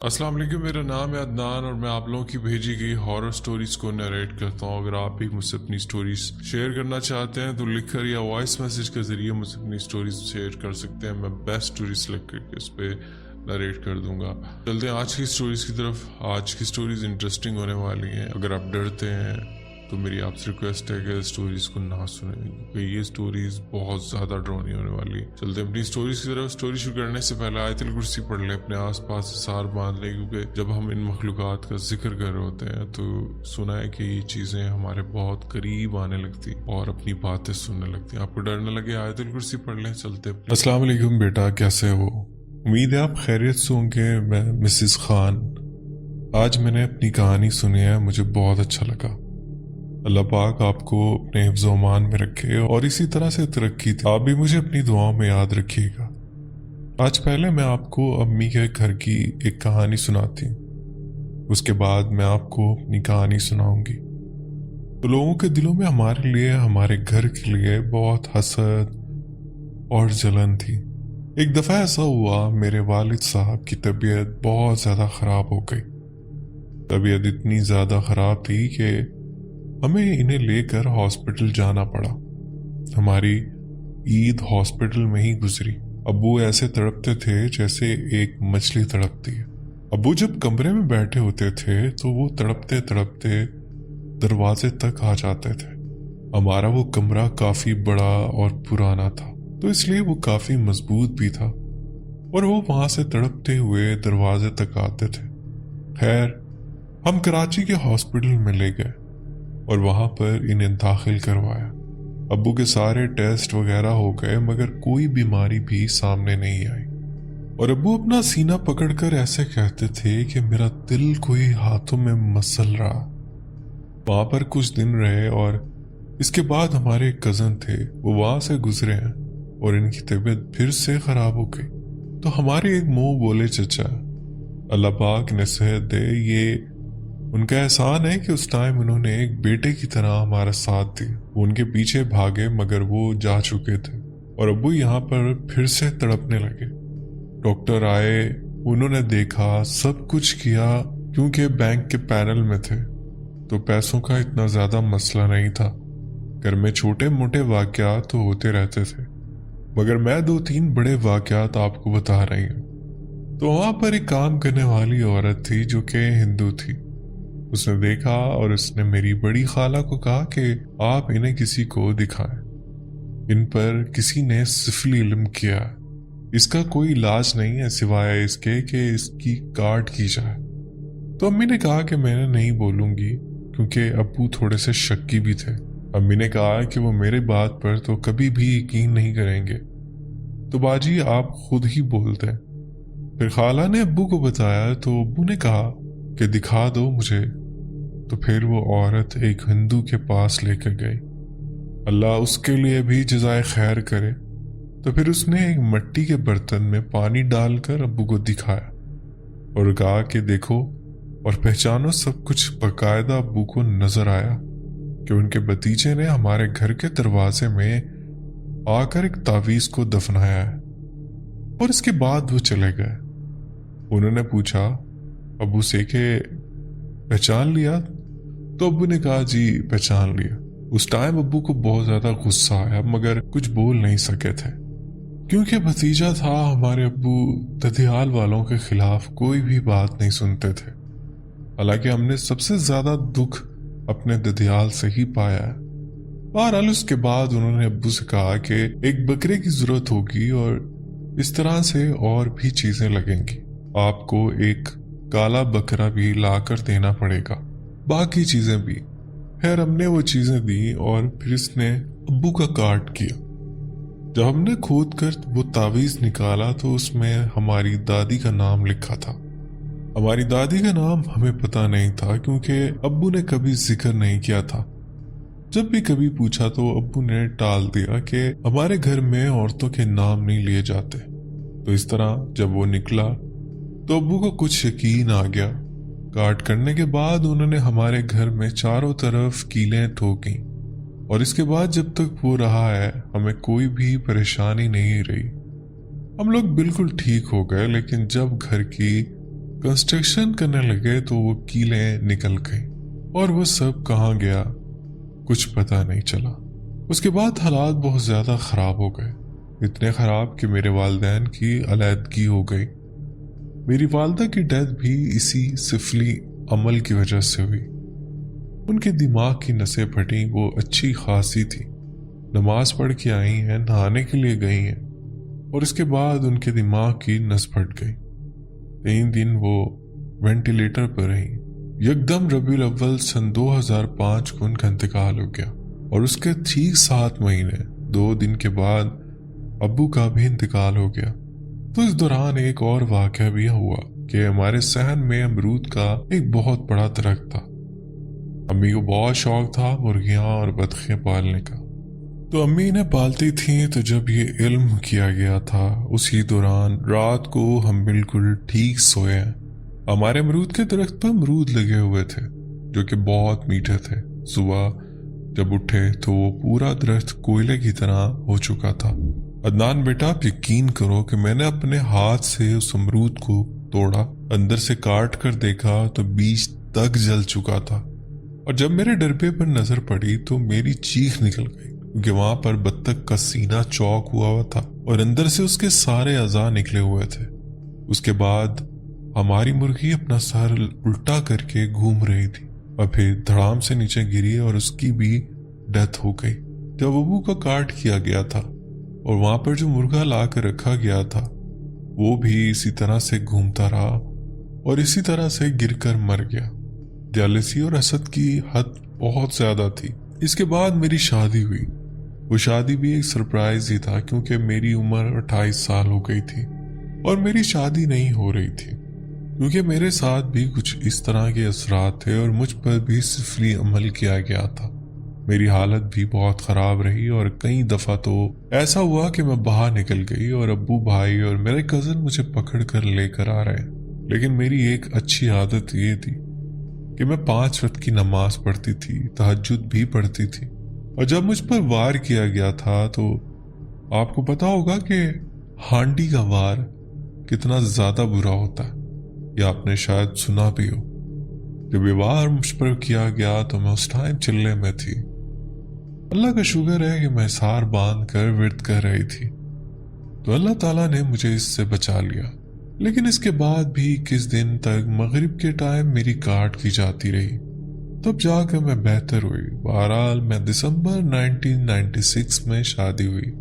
अस्सलाम वालेकुम। मेरा नाम है अदनान और मैं आप लोगों की भेजी गई हॉरर स्टोरीज को नरेट करता हूँ। अगर आप भी मुझसे अपनी स्टोरीज शेयर करना चाहते हैं तो लिखकर या वॉइस मैसेज के जरिए मुझसे अपनी स्टोरीज शेयर कर सकते हैं। मैं बेस्ट स्टोरी सेलेक्ट करके उस पर नरेट कर दूंगा। चलते हैं आज की स्टोरीज की तरफ। आज की स्टोरीज इंटरेस्टिंग होने वाली हैं। अगर आप डरते हैं तो मेरी आपसे रिक्वेस्ट है कि स्टोरीज को ना सुने, क्योंकि ये स्टोरीज बहुत ज़्यादा डरावनी होने वाली है। चलते हैं अपनी स्टोरीज की तरफ। स्टोरी शुरू करने से पहले आयतुल कुर्सी पढ़ लें, अपने आसपास सार बांध लें, क्योंकि जब हम इन मखलूक़ात का जिक्र कर रहे होते हैं तो सुना है कि ये चीज़ें हमारे बहुत करीब आने लगती और अपनी बातें सुनने लगती। आपको डर न लगे, आयतुल कुर्सी पढ़ लें। चलते हैं। अस्सलाम वालेकुम बेटा, कैसे हो? उम्मीद है आप खैरियत से होंगे। मैं मिसेस खान। आज मैंने अपनी कहानी सुनी है, मुझे बहुत अच्छा लगा। अल्लाह पाक आपको अपने हिफ्ज़-ओ-अमान में रखे और इसी तरह से तरक्की दे। आप भी मुझे अपनी दुआओं में याद रखिएगा। आज पहले मैं आपको अम्मी के घर की एक कहानी सुनाती हूँ, उसके बाद मैं आपको अपनी कहानी सुनाऊंगी। तो लोगों के दिलों में हमारे लिए, हमारे घर के लिए बहुत हसद और जलन थी। एक दफ़ा ऐसा हुआ, मेरे वालिद साहब की तबीयत बहुत ज़्यादा ख़राब हो गई। तबीयत इतनी ज़्यादा ख़राब थी कि हमें इन्हें लेकर हॉस्पिटल जाना पड़ा। हमारी ईद हॉस्पिटल में ही गुजरी। अब्बू ऐसे तड़पते थे जैसे एक मछली तड़पती है। अब्बू जब कमरे में बैठे होते थे तो वो तड़पते तड़पते दरवाजे तक आ जाते थे। हमारा वो कमरा काफी बड़ा और पुराना था, तो इसलिए वो काफी मजबूत भी था और वो वहां से तड़पते हुए दरवाजे तक आते थे। खैर, हम कराची के हॉस्पिटल में ले गए और वहां पर इन्हें दाखिल करवाया। अब्बू के सारे टेस्ट वगैरह हो गए, मगर कोई बीमारी भी सामने नहीं आई। और अब्बू अपना सीना पकड़कर ऐसे कहते थे कि मेरा दिल कोई हाथों में मसल रहा। वहां पर कुछ दिन रहे और इसके बाद हमारे एक कजन थे, वो वहां से गुजरे हैं और इनकी तबीयत फिर से खराब हो गई। तो हमारे एक मुंह बोले चचा, अल्लाह पाक ने सेहत दे, ये उनका एहसान है कि उस टाइम उन्होंने एक बेटे की तरह हमारा साथ दिया। वो उनके पीछे भागे मगर वो जा चुके थे और अब्बू यहाँ पर फिर से तड़पने लगे। डॉक्टर आए, उन्होंने देखा, सब कुछ किया, क्योंकि बैंक के पैनल में थे तो पैसों का इतना ज्यादा मसला नहीं था। घर में छोटे मोटे वाकयात तो होते रहते थे, मगर मैं 2-3 बड़े वाकयात आपको बता रही हूँ। तो वहां पर एक काम करने वाली औरत थी जो कि हिंदू थी। उसने देखा और उसने मेरी बड़ी खाला को कहा कि आप इन्हें किसी को दिखाएं, इन पर किसी ने सिफिली इल्म किया, इसका कोई इलाज नहीं है सिवाय इसके कि इसकी काट की जाए। तो अम्मी ने कहा कि मैंने नहीं बोलूंगी, क्योंकि अब्बू थोड़े से शक्की भी थे। अम्मी ने कहा कि वो मेरे बात पर तो कभी भी यकीन नहीं करेंगे, तो बाजी आप खुद ही बोल दें। फिर खाला ने अब्बू को बताया तो अब्बू ने कहा कि दिखा दो मुझे। तो फिर वो औरत एक हिंदू के पास लेकर गई, अल्लाह उसके लिए भी जज़ाए खैर करे। तो फिर उसने एक मिट्टी के बर्तन में पानी डालकर अब्बू को दिखाया और कहा कि देखो और पहचानो। सब कुछ बाकायदा अब्बू को नजर आया कि उनके भतीजे ने हमारे घर के दरवाजे में आकर एक तावीज को दफनाया है। और इसके बाद वो चले गए। उन्होंने पूछा अब्बू से कि पहचान लिया? तो अब्बू ने कहा जी पहचान लिया। उस टाइम अब्बू को बहुत ज्यादा गुस्सा आया, मगर कुछ बोल नहीं सके थे, क्योंकि भतीजा था। हमारे अब्बू ददियाल वालों के खिलाफ कोई भी बात नहीं सुनते थे। हालांकि हमने सबसे ज्यादा दुख अपने ददियाल से ही पाया है। बहरहाल उसके बाद उन्होंने अब्बू से कहा कि एक बकरे की जरूरत होगी और इस तरह से और भी चीजें लगेंगी, आपको एक काला बकरा भी लाकर देना पड़ेगा, बाकी चीजें भी। खैर हमने वो चीजें दी और फिर इसने अब्बू का कार्ड किया। जब हमने खोद कर वो तावीज निकाला तो उसमें हमारी दादी का नाम लिखा था। हमारी दादी का नाम हमें पता नहीं था, क्योंकि अब्बू ने कभी जिक्र नहीं किया था। जब भी कभी पूछा तो अब्बू ने टाल दिया कि हमारे घर में औरतों के नाम नहीं लिए जाते। तो इस तरह जब वो निकला तो अब्बू को कुछ यकीन आ गया। काट करने के बाद उन्होंने हमारे घर में चारों तरफ कीलें ठोकी और इसके बाद जब तक वो रहा है हमें कोई भी परेशानी नहीं रही। हम लोग बिल्कुल ठीक हो गए। लेकिन जब घर की कंस्ट्रक्शन करने लगे तो वो कीलें निकल गई और वो सब कहाँ गया कुछ पता नहीं चला। उसके बाद हालात बहुत ज़्यादा ख़राब हो गए, इतने ख़राब कि मेरे वालिदैन की अलहदगी हो गई। मेरी वालदा की डेथ भी इसी सिफली अमल की वजह से हुई। उनके दिमाग की नसें फटी, वो अच्छी खासी थी, नमाज पढ़ के आई हैं, नहाने के लिए गई हैं और उसके बाद उनके दिमाग की नस फट गई। 3 दिन वो वेंटिलेटर पर रही। यकदम रबीउल अव्वल सन 2005 को उनका इंतकाल हो गया और उसके ठीक 7 महीने 2 दिन के बाद अब्बू का भी इंतकाल हो गया। तो इस दौरान एक और वाक़या भी हुआ कि हमारे सहन में अमरूद का एक बहुत बड़ा दरख्त था। अम्मी को बहुत शौक था मुर्गियाँ और बतखें पालने का, तो अम्मी इन्हें पालती थी। तो जब ये इल्म किया गया था उसी दौरान रात को हम बिल्कुल ठीक सोए। हमारे अमरूद के दरख्त पर अमरूद लगे हुए थे जो कि बहुत मीठे थे। सुबह जब उठे तो वो पूरा दरख्त कोयले की तरह हो चुका था। अदनान बेटा, आप यकीन करो कि मैंने अपने हाथ से उस अमरूद को तोड़ा, अंदर से काट कर देखा तो बीज तक जल चुका था। और जब मेरे डरबे पर नजर पड़ी तो मेरी चीख निकल गई, क्योंकि वहां पर बत्तख का सीना चौक हुआ था और अंदर से उसके सारे अज़ा निकले हुए थे। उसके बाद हमारी मुर्गी अपना सर उल्टा करके घूम रही थी और फिर धड़ाम से नीचे गिरी और उसकी भी डेथ हो गई। जब अबू का काट किया गया था और वहां पर जो मुर्गा ला कर रखा गया था वो भी इसी तरह से घूमता रहा और इसी तरह से गिरकर मर गया। जेलसी और हसद की हद बहुत ज्यादा थी। इसके बाद मेरी शादी हुई। वो शादी भी एक सरप्राइज ही था, क्योंकि मेरी उम्र 28 साल हो गई थी और मेरी शादी नहीं हो रही थी, क्योंकि मेरे साथ भी कुछ इस तरह के असरात थे और मुझ पर भी सिफली अमल किया गया था। मेरी हालत भी बहुत ख़राब रही और कई दफ़ा तो ऐसा हुआ कि मैं बाहर निकल गई और अब्बू भाई और मेरे कज़न मुझे पकड़ कर लेकर आ रहे। लेकिन मेरी एक अच्छी आदत ये थी कि मैं 5 वक्त की नमाज पढ़ती थी, तहज्जुद भी पढ़ती थी। और जब मुझ पर वार किया गया था तो आपको पता होगा कि हांडी का वार कितना ज़्यादा बुरा होता है, या आपने शायद सुना भी हो। जब ये वार मुझ पर किया गया तो मैं उस टाइम चिल्ले में थी। अल्लाह का शुक्र है कि मैं सार बांध कर विर्द कर रही थी, तो अल्लाह ताला ने मुझे इससे बचा लिया। लेकिन इसके बाद भी 21 दिन तक मगरिब के टाइम मेरी काट की जाती रही, तब जाकर मैं बेहतर हुई। बहरहाल मैं दिसंबर 1996 में शादी हुई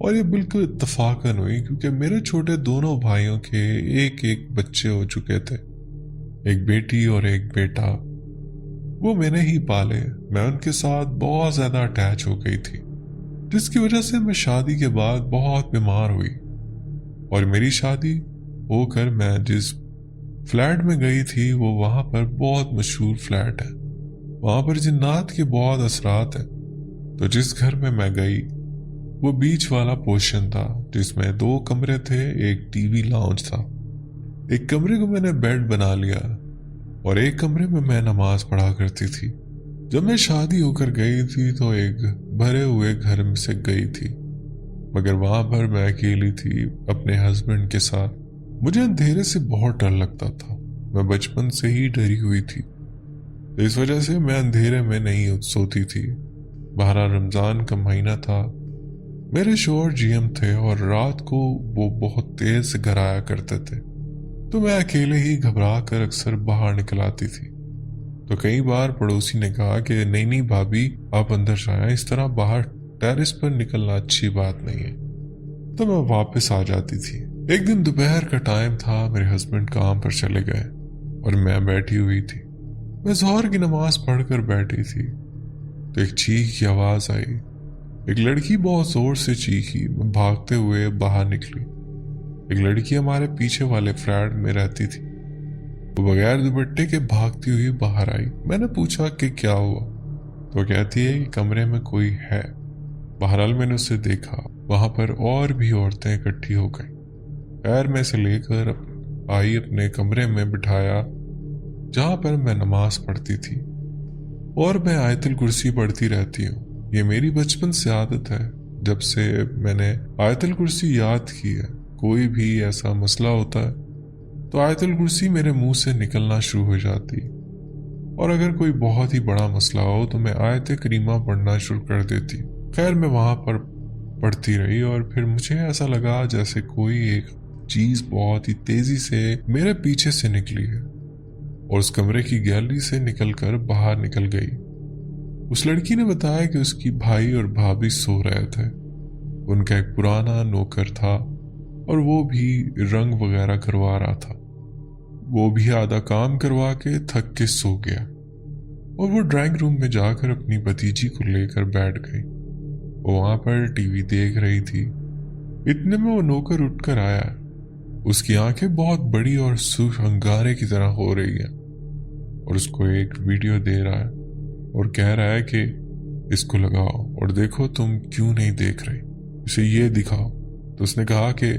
और ये बिल्कुल इत्तफाकन हुई, क्योंकि मेरे छोटे दोनों भाइयों के एक एक बच्चे हो चुके थे, एक बेटी और एक बेटा। वो मैंने ही पाले। मैं उनके साथ बहुत ज्यादा अटैच हो गई थी, जिसकी वजह से मैं शादी के बाद बहुत बीमार हुई। और मेरी शादी होकर मैं जिस फ्लैट में गई थी वो वहां पर बहुत मशहूर फ्लैट है, वहां पर जिन्नात के बहुत असरात हैं। तो जिस घर में मैं गई वो बीच वाला पोर्शन था, जिसमें 2 कमरे थे, एक टीवी लाउंज था। एक कमरे को मैंने बेड बना लिया और एक कमरे में मैं नमाज पढ़ा करती थी। जब मैं शादी होकर गई थी तो एक भरे हुए घर में से गई थी, मगर वहां पर मैं अकेली थी अपने हस्बैंड के साथ। मुझे अंधेरे से बहुत डर लगता था, मैं बचपन से ही डरी हुई थी, तो इस वजह से मैं अंधेरे में नहीं सोती थी। बहरहाल रमजान का महीना था, मेरे शोहर जीएम थे और रात को वो बहुत तेज से घर आया करते थे, तो मैं अकेले ही घबरा कर अक्सर बाहर निकल आती थी। तो कई बार पड़ोसी ने कहा कि नहीं नहीं भाभी, आप अंदर जाएं, इस तरह बाहर टेरेस पर निकलना अच्छी बात नहीं है। तो मैं वापस आ जाती थी। एक दिन दोपहर का टाइम था, मेरे हस्बैंड काम पर चले गए और मैं बैठी हुई थी। मैं ज़ोहर की नमाज पढ़कर बैठी थी तो एक चीख की आवाज़ आई। एक लड़की बहुत जोर से चीखी। मैं भागते हुए बाहर निकली। एक लड़की हमारे पीछे वाले फ्लैट में रहती थी, वो बगैर दुपट्टे के भागती हुई बाहर आई। मैंने पूछा कि क्या हुआ, तो कहती है कि कमरे में कोई है। बहरहाल मैंने उसे देखा, वहां पर और भी औरतें इकट्ठी हो गई। खैर मैं इसे लेकर आई, अपने कमरे में बिठाया जहां पर मैं नमाज पढ़ती थी, और मैं आयतुल कुर्सी पढ़ती रहती हूँ। ये मेरी बचपन से आदत है। जब से मैंने आयतुल कुर्सी याद की है, कोई भी ऐसा मसला होता है तो आयतुल कुर्सी मेरे मुंह से निकलना शुरू हो जाती, और अगर कोई बहुत ही बड़ा मसला हो तो मैं आयत करीमा पढ़ना शुरू कर देती। खैर मैं वहां पर पढ़ती रही और फिर मुझे ऐसा लगा जैसे कोई एक चीज बहुत ही तेजी से मेरे पीछे से निकली है और उस कमरे की गैलरी से निकलकर बाहर निकल गई। उस लड़की ने बताया कि उसकी भाई और भाभी सो रहे थे। उनका एक पुराना नौकर था और वो भी रंग वगैरह करवा रहा था। वो भी आधा काम करवा के थक के सो गया और वो ड्राइंग रूम में जाकर अपनी भतीजी को लेकर बैठ गई। वो वहां पर टीवी देख रही थी। इतने में वो नौकर उठकर आया। उसकी आंखें बहुत बड़ी और सुर्ख अंगारे की तरह हो रही है और उसको एक वीडियो दे रहा है और कह रहा है कि इसको लगाओ और देखो तुम क्यों नहीं देख रहे, इसे ये दिखाओ। तो उसने कहा कि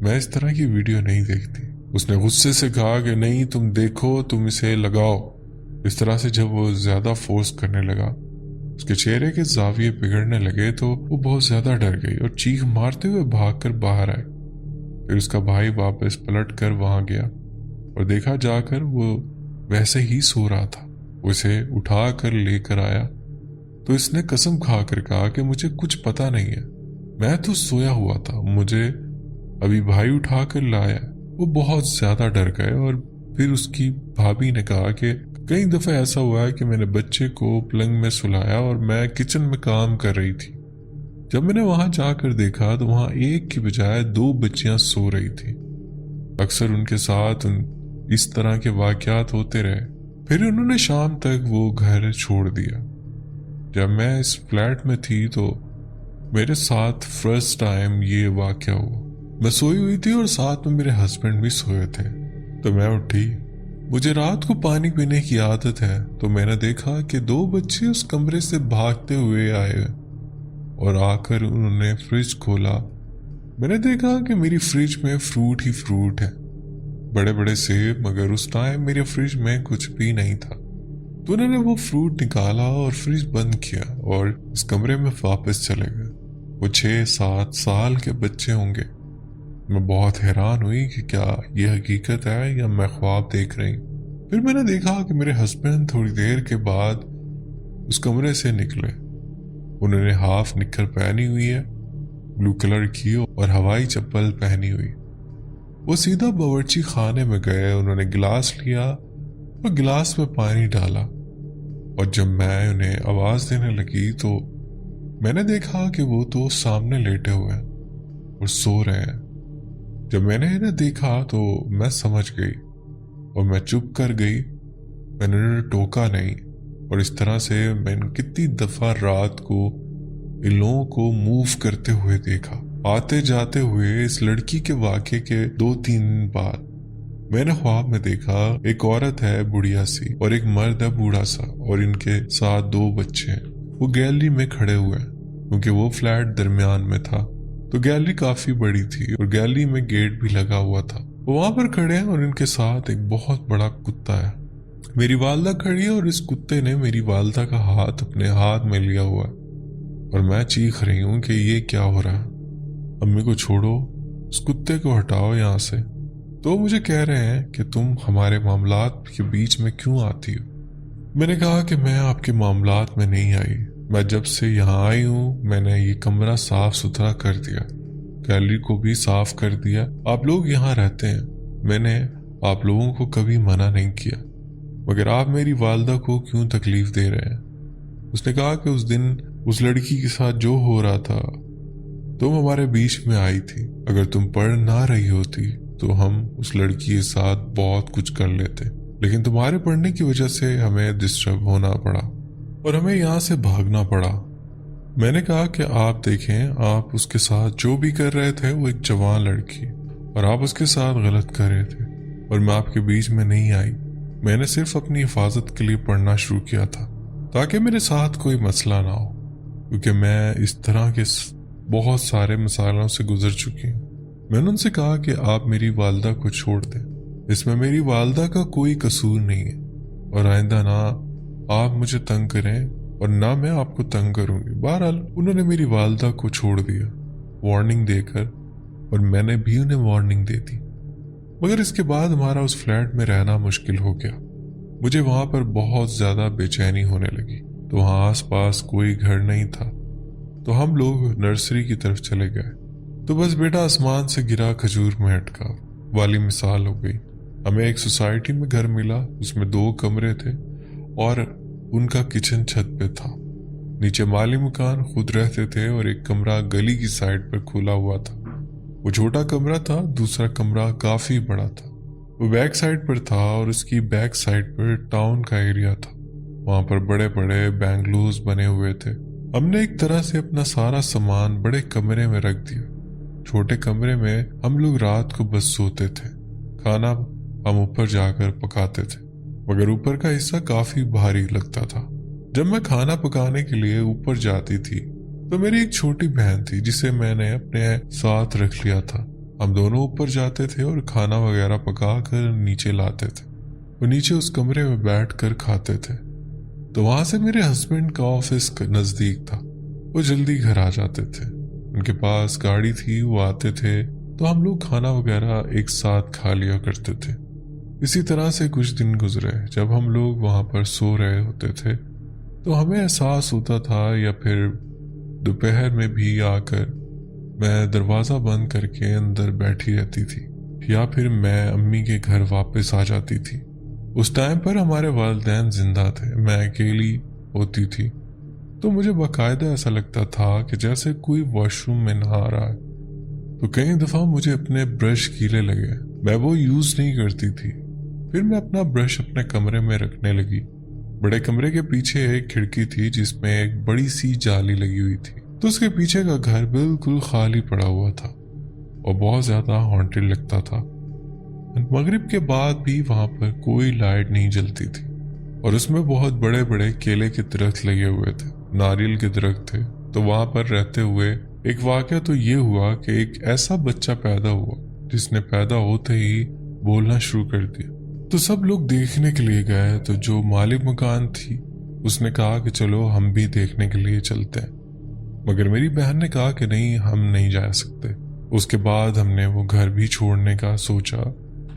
मैं इस तरह की वीडियो नहीं देखती। उसने गुस्से से कहा कि नहीं तुम देखो, तुम इसे लगाओ। इस तरह से जब वो ज्यादा फोर्स करने लगा, उसके चेहरे के जाविये बिगड़ने लगे तो वो बहुत ज्यादा डर गई और चीख मारते हुए भागकर बाहर आई। फिर उसका भाई वापस पलट कर वहां गया और देखा जाकर वो वैसे ही सो रहा था। उसे उठा कर लेकर आया तो इसने कसम खाकर कहा कि मुझे कुछ पता नहीं है, मैं तो सोया हुआ था, मुझे अभी भाई उठा कर लाया। वो बहुत ज्यादा डर गए और फिर उसकी भाभी ने कहा कि कई दफा ऐसा हुआ है कि मैंने बच्चे को पलंग में सुलाया और मैं किचन में काम कर रही थी। जब मैंने वहां जाकर देखा तो वहां एक की बजाय 2 बच्चियां सो रही थी। अक्सर उनके साथ इस तरह के वाकयात होते रहे। फिर उन्होंने शाम तक वो घर छोड़ दिया। जब मैं इस फ्लैट में थी तो मेरे साथ फर्स्ट टाइम ये वाकया हुआ। मैं सोई हुई थी और साथ में मेरे हस्बैंड भी सोए थे। तो मैं उठी। मुझे रात को पानी पीने की आदत है, तो मैंने देखा कि 2 बच्चे उस कमरे से भागते हुए आए और आकर उन्होंने फ्रिज खोला। मैंने देखा कि मेरी फ्रिज में फ्रूट ही फ्रूट है, बड़े बड़े सेब, मगर उस टाइम मेरे फ्रिज में कुछ भी नहीं था। तो उन्होंने वो फ्रूट निकाला और फ्रिज बंद किया और इस कमरे में वापस चले गए। वो 6-7 साल के बच्चे होंगे। मैं बहुत हैरान हुई कि क्या ये हकीकत है या मैं ख्वाब देख रही। फिर मैंने देखा कि मेरे हस्बैंड थोड़ी देर के बाद उस कमरे से निकले। उन्होंने हाफ निक्कर पहनी हुई है, ब्लू कलर की, और हवाई चप्पल पहनी हुई। वो सीधा बावर्ची खाने में गए। उन्होंने गिलास लिया और गिलास में पानी डाला और जब मैं उन्हें आवाज देने लगी तो मैंने देखा कि वो तो सामने लेटे हुए हैं और सो रहे हैं। जब मैंने इन्हें देखा तो मैं समझ गई और मैं चुप कर गई। मैंने उन्हें टोका नहीं और इस तरह से मैंने कितनी दफा रात को इन लोगों को मूव करते हुए देखा। आते जाते हुए इस लड़की के वाक़े के 2-3 दिन बाद मैंने ख्वाब में देखा एक औरत है बुढ़िया सी और एक मर्द है बूढ़ा सा और इनके साथ 2 बच्चे हैं। वो गैलरी में खड़े हुए हैं क्योंकि वो फ्लैट दरमियान में था, तो गैलरी काफी बड़ी थी और गैलरी में गेट भी लगा हुआ था। वो वहां पर खड़े हैं और इनके साथ एक बहुत बड़ा कुत्ता है। मेरी वालदा खड़ी है और इस कुत्ते ने मेरी वालदा का हाथ अपने हाथ में लिया हुआ है और मैं चीख रही हूँ कि ये क्या हो रहा है, अम्मी को छोड़ो, उस कुत्ते को हटाओ यहाँ से। तो मुझे कह रहे हैं कि तुम हमारे मामलात के बीच में क्यों आती हो। मैंने कहा कि मैं आपके मामलात में नहीं आई। मैं जब से यहाँ आई हूँ मैंने ये कमरा साफ सुथरा कर दिया, गैलरी को भी साफ कर दिया। आप लोग यहाँ रहते हैं, मैंने आप लोगों को कभी मना नहीं किया, मगर आप मेरी वालदा को क्यों तकलीफ दे रहे हैं। उसने कहा कि उस दिन उस लड़की के साथ जो हो रहा था तुम हमारे बीच में आई थी। अगर तुम पढ़ ना रही होती तो हम उस लड़की के साथ बहुत कुछ कर लेते, लेकिन तुम्हारे पढ़ने की वजह से हमें डिस्टर्ब होना पड़ा और हमें यहाँ से भागना पड़ा। मैंने कहा कि आप देखें, आप उसके साथ जो भी कर रहे थे वो एक जवान लड़की और आप उसके साथ गलत कर रहे थे और मैं आपके बीच में नहीं आई। मैंने सिर्फ अपनी हिफाजत के लिए पढ़ना शुरू किया था ताकि मेरे साथ कोई मसला ना हो, क्योंकि मैं इस तरह के बहुत सारे मसालों से गुजर चुकी हूँ। मैंने उनसे कहा कि आप मेरी वालदा को छोड़ दें, इसमें मेरी वालदा का कोई कसूर नहीं है और आइंदा ना आप मुझे तंग करें और ना मैं आपको तंग करूंगी। बहरहाल उन्होंने मेरी वालदा को छोड़ दिया वार्निंग देकर और मैंने भी उन्हें वार्निंग दे दी। मगर इसके बाद हमारा उस फ्लैट में रहना मुश्किल हो गया। मुझे वहां पर बहुत ज्यादा बेचैनी होने लगी। तो वहां आसपास कोई घर नहीं था, तो हम लोग नर्सरी की तरफ चले गए। तो बस बेटा आसमान से गिरा खजूर में अटका वाली मिसाल हो गई। हमें एक सोसाइटी में घर मिला, उसमें 2 कमरे थे और उनका किचन छत पे था। नीचे माली मकान खुद रहते थे और एक कमरा गली की साइड पर खुला हुआ था। वो छोटा कमरा था, दूसरा कमरा काफी बड़ा था। वो बैक साइड पर था और उसकी बैक साइड पर टाउन का एरिया था। वहां पर बड़े बड़े बैंगलोज बने हुए थे। हमने एक तरह से अपना सारा सामान बड़े कमरे में रख दिया। छोटे कमरे में हम लोग रात को बस सोते थे। खाना हम ऊपर जाकर पकाते थे, मगर ऊपर का हिस्सा काफी भारी लगता था। जब मैं खाना पकाने के लिए ऊपर जाती थी तो मेरी एक छोटी बहन थी जिसे मैंने अपने साथ रख लिया था। हम दोनों ऊपर जाते थे और खाना वगैरह पका कर नीचे लाते थे। वो नीचे उस कमरे में बैठ कर खाते थे। तो वहां से मेरे हस्बैंड का ऑफिस नजदीक था। वो जल्दी घर आ जाते थे, उनके पास गाड़ी थी, वो आते थे तो हम लोग खाना वगैरह एक साथ खा लिया करते थे। इसी तरह से कुछ दिन गुजरे। जब हम लोग वहां पर सो रहे होते थे तो हमें एहसास होता था, या फिर दोपहर में भी आकर मैं दरवाज़ा बंद करके अंदर बैठी रहती थी, या फिर मैं अम्मी के घर वापस आ जाती थी। उस टाइम पर हमारे वालिदैन जिंदा थे, मैं अकेली होती थी। तो मुझे बाकायदा ऐसा लगता था कि जैसे कोई वॉशरूम में नहा रहा है। तो कई दफ़ा मुझे अपने ब्रश गीले लगे, मैं वो यूज़ नहीं करती थी। फिर मैं अपना ब्रश अपने कमरे में रखने लगी। बड़े कमरे के पीछे एक खिड़की थी जिसमें एक बड़ी सी जाली लगी हुई थी। तो उसके पीछे का घर बिल्कुल खाली पड़ा हुआ था और बहुत ज्यादा हॉन्टेड लगता था। मगरिब के बाद भी वहां पर कोई लाइट नहीं जलती थी और उसमें बहुत बड़े बड़े केले के दरख्त लगे हुए थे, नारियल के दरख्त थे। तो वहां पर रहते हुए एक वाकया तो ये हुआ कि एक ऐसा बच्चा पैदा हुआ जिसने पैदा होते ही बोलना शुरू कर दिया। तो सब लोग देखने के लिए गए। तो जो मालिक मकान थी उसने कहा कि चलो हम भी देखने के लिए चलते हैं, मगर मेरी बहन ने कहा कि नहीं, हम नहीं जा सकते। उसके बाद हमने वो घर भी छोड़ने का सोचा।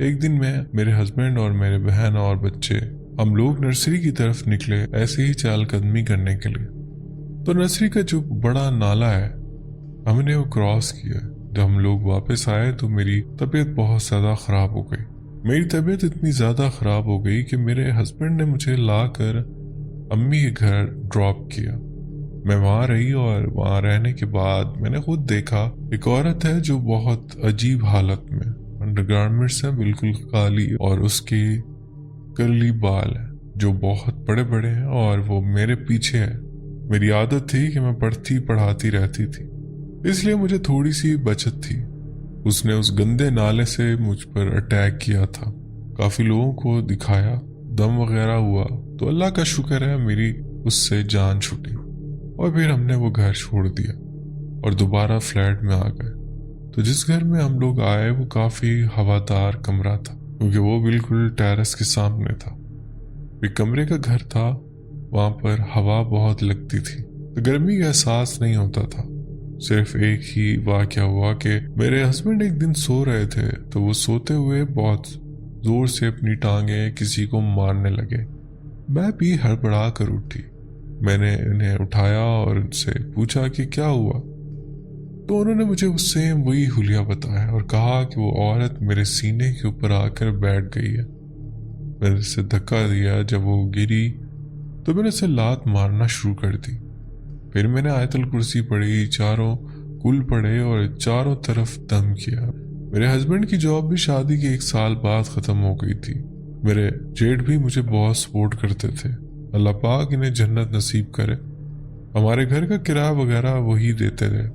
एक दिन मैं, मेरे हस्बैंड और मेरे बहन और बच्चे, हम लोग नर्सरी की तरफ निकले ऐसे ही चहलकदमी करने के लिए। तो नर्सरी का जो बड़ा नाला है हमने वो क्रॉस किया। जब हम लोग वापस आए तो मेरी तबीयत बहुत ज्यादा खराब हो गई। मेरी तबीयत इतनी ज्यादा खराब हो गई कि मेरे हस्बैंड ने मुझे लाकर अम्मी के घर ड्रॉप किया। मैं वहां रही और वहां रहने के बाद मैंने खुद देखा एक औरत है जो बहुत अजीब हालत में, अंडरगारमेंट्स है बिल्कुल काली और उसके कर्ली बाल है जो बहुत बड़े बड़े हैं और वो मेरे पीछे है। मेरी आदत थी कि मैं पढ़ती पढ़ाती रहती थी, इसलिए मुझे थोड़ी सी बचत थी। उसने उस गंदे नाले से मुझ पर अटैक किया था। काफी लोगों को दिखाया, दम वगैरह हुआ, तो अल्लाह का शुक्र है मेरी उससे जान छूटी और फिर हमने वो घर छोड़ दिया और दोबारा फ्लैट में आ गए। तो जिस घर में हम लोग आए वो काफी हवादार कमरा था क्योंकि वो बिल्कुल टेरेस के सामने था। एक कमरे का घर था, वहां पर हवा बहुत लगती थी तो गर्मी का एहसास नहीं होता था। सिर्फ एक ही वाकया हुआ कि मेरे हस्बैंड एक दिन सो रहे थे तो वो सोते हुए बहुत जोर से अपनी टांगे किसी को मारने लगे। मैं भी हड़बड़ा कर उठी। मैंने उन्हें उठाया और उनसे पूछा कि क्या हुआ। तो उन्होंने मुझे उससे वही हुलिया बताया और कहा कि वो औरत मेरे सीने के ऊपर आकर बैठ गई है। मैंने उसे धक्का दिया। जब वो गिरी तो मैंने उसे लात मारना शुरू कर दी। फिर मैंने आयतल कुर्सी पढ़ी, चारों कुल पढ़े और चारों तरफ दम किया। मेरे हस्बैंड की जॉब भी शादी के 1 साल बाद खत्म हो गई थी। मेरे जेठ भी मुझे बहुत सपोर्ट करते थे। अल्लाह पाक इन्हें जन्नत नसीब करे। हमारे घर का किराया वगैरह वही देते थे।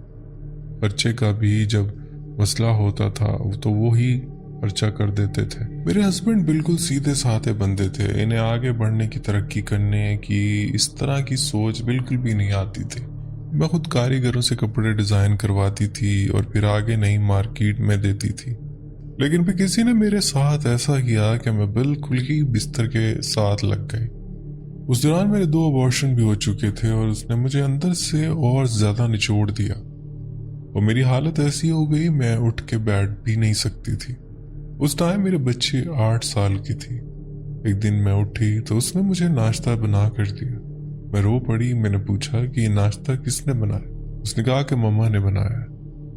खर्चे का भी जब मसला होता था तो वो ही खर्चा कर देते थे। मेरे हस्बैंड बिल्कुल सीधे साधे बंदे थे। इन्हें आगे बढ़ने की, तरक्की करने की इस तरह की सोच बिल्कुल भी नहीं आती थी। मैं खुद कारीगरों से कपड़े डिजाइन करवाती थी और फिर आगे नई मार्केट में देती थी। लेकिन फिर किसी ने मेरे साथ ऐसा किया कि मैं बिल्कुल ही बिस्तर के साथ लग गई। उस दौरान मेरे 2 अबॉर्शन भी हो चुके थे और उसने मुझे अंदर से और ज्यादा निचोड़ दिया और मेरी हालत ऐसी हो गई मैं उठ के बैठ भी नहीं सकती थी। उस टाइम मेरे बच्चे 8 साल की थी। एक दिन मैं उठी तो उसने मुझे नाश्ता बना कर दिया। मैं रो पड़ी। मैंने पूछा कि ये नाश्ता किसने बनाया? उसने कहा कि मम्मा ने बनाया है।